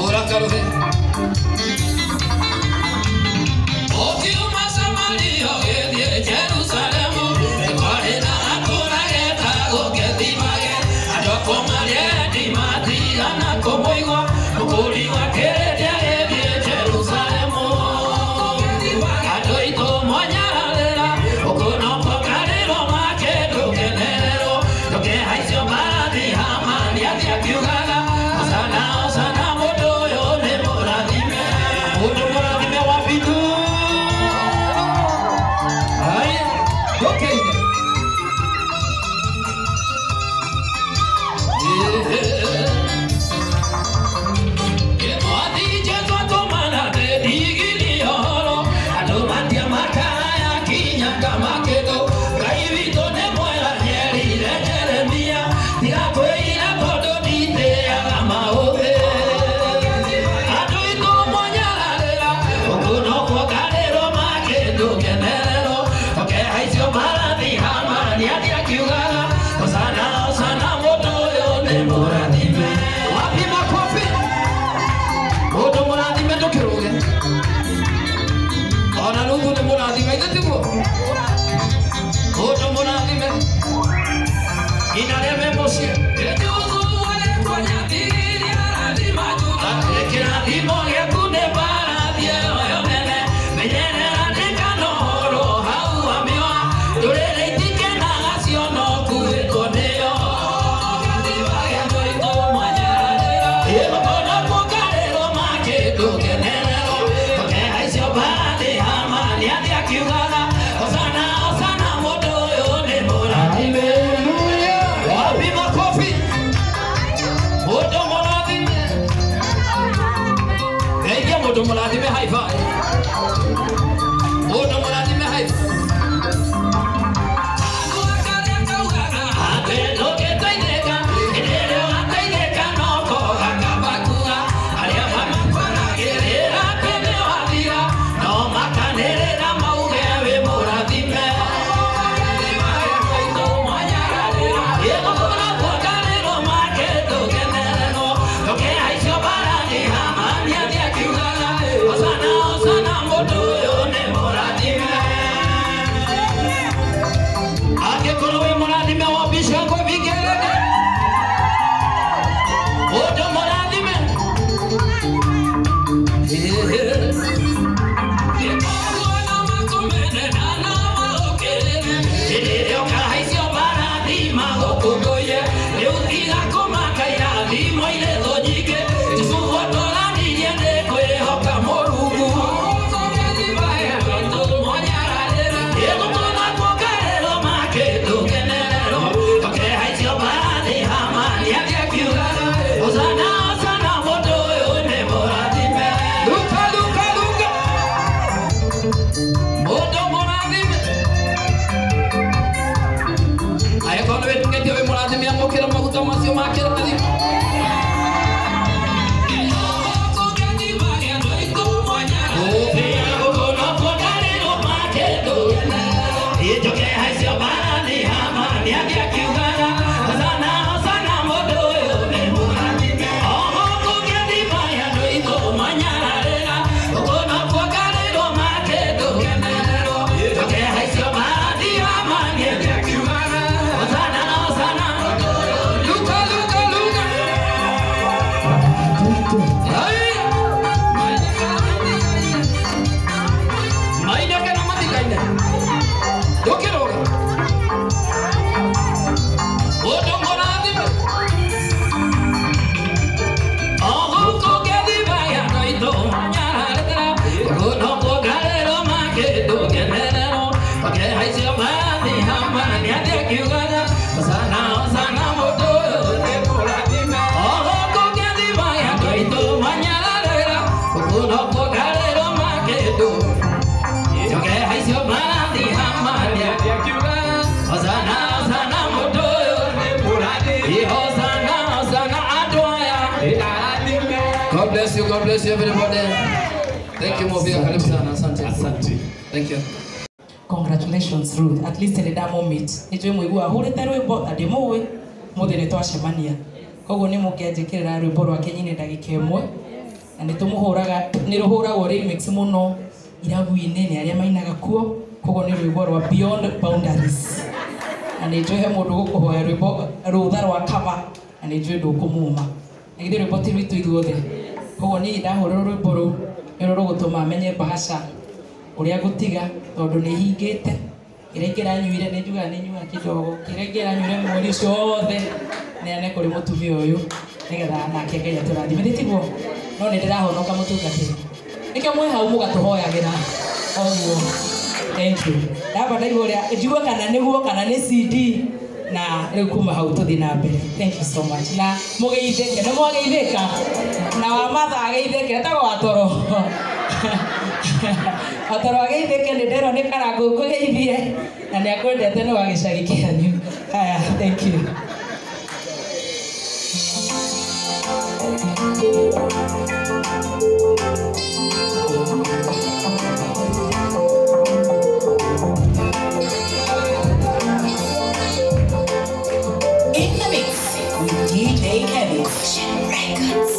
Ora karuhe. Okiuma Samaria edie Jerusalemu. Ekorena akora eta ogedi mage. Adoko mare di mati ana komoiwa. Okuri wa kere edie Jerusalemu. Adoito monyarela. Okono pokarelo makedo kenero. Toke haisio maradi hamani adia kiugaga. Osana osana modo yo ne moradime. Modo moradime wapitu. Ay, okay. God bless you everybody. Thank you Movia, karibu sana, asante. Asante. Thank you. Congratulations Ruth, at least in that moment. Nitwe mwigua hore terwe bo ade mowe mothe ne twacemania. koguo nĩ mũkĩanjĩkĩrĩra rwĩmbo rwake nyine ndagĩka ĩmwe na nĩ tũmũhũraga nĩ rũhũragwo remix mũno irabu-inĩ nĩ arĩa mainaga kuo koguo nĩ rwĩmbo rwa Beyond Boundaries na nĩ njũĩ he mũndũ gũkũhoya rwĩmbo rũtha rwa cover na nĩ njũĩ ndũkũmuma na githĩ rwĩmbo ti rwitũ ithuothe koguo niĩ ndahũrĩrwo rwĩmbo rũu nĩ rũgũtũma amenye Bahasha ũrĩa gũtiga tondũ nĩ hingĩte kĩrĩa ingĩranyuire nĩ njugaga nĩ nyuaga kidogo kĩrĩa ingĩranyuire mweri ũcio wothe neane kũrĩ mũtumia ũyũ nĩgetha nake Ngai atũrathime tiguo no nĩ ndĩrahonoka mũtungatĩri nĩkĩo mwĩ hau mũgatũhoyagĩra ũguo thank you ndamba ndaigua ũrĩa njigua kana nĩguo kana nĩ CD na rĩu kuma hau tũthiĩ na mbere thank you so much na mũgeithĩke nĩ mwageithĩka na wamatha ageithĩke etagwo Watoro Watoro ageithĩke nĩ nderwo nĩ Karangũ ngũgeithie na nĩ akwendete nĩ wa gĩcagi kĩanyu haya thank you In the mix with DJ Kevin. Records.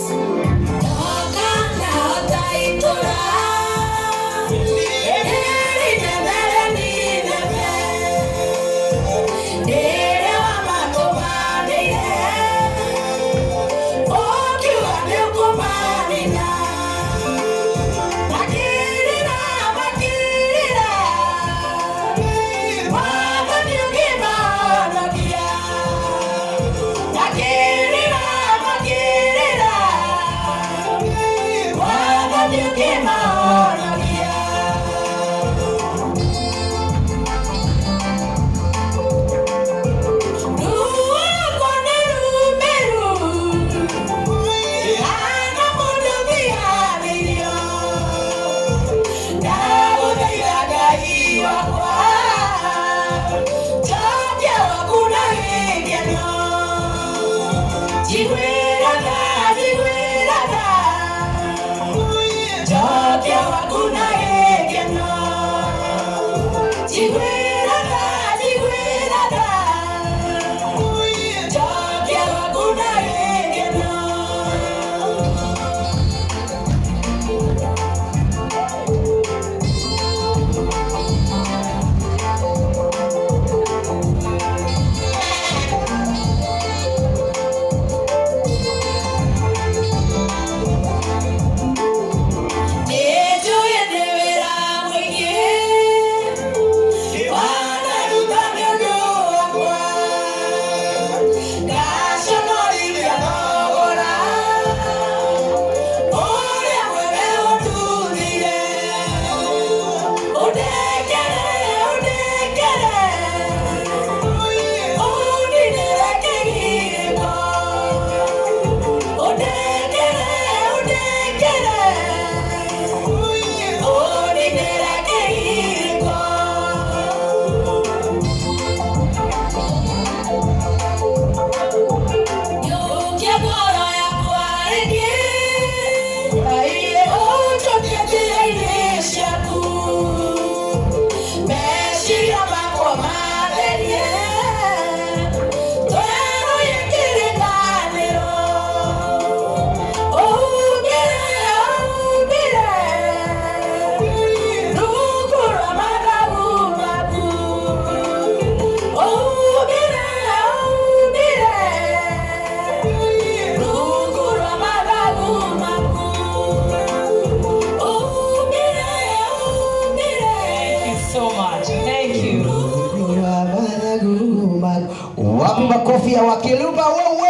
Wapi makofi ya Wakiluba wewe?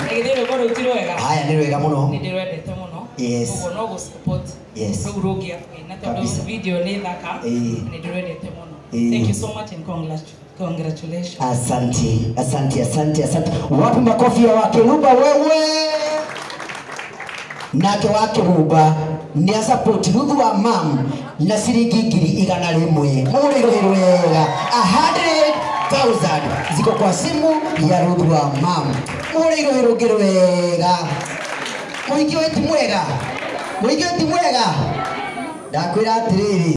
Nigithire bora utiroega. Haya ni wega muno. Ndirwendete muno. Yes. Ugo no go support. Yes. Urugia na tondu video ni thaka. Ndirwendete muno. Thank you so much and congratulations. Asante, asante, asante, asante. Wapi makofi ya Wakiluba wewe? Nake Wakiluba ni support Ruthu wa mam na ciringi 100,000 murigwirwega 100,000 ziko kwa simu ya Ruthu wa mam murigwirwega muingĩ ti mwega ndakwĩra atirĩrĩ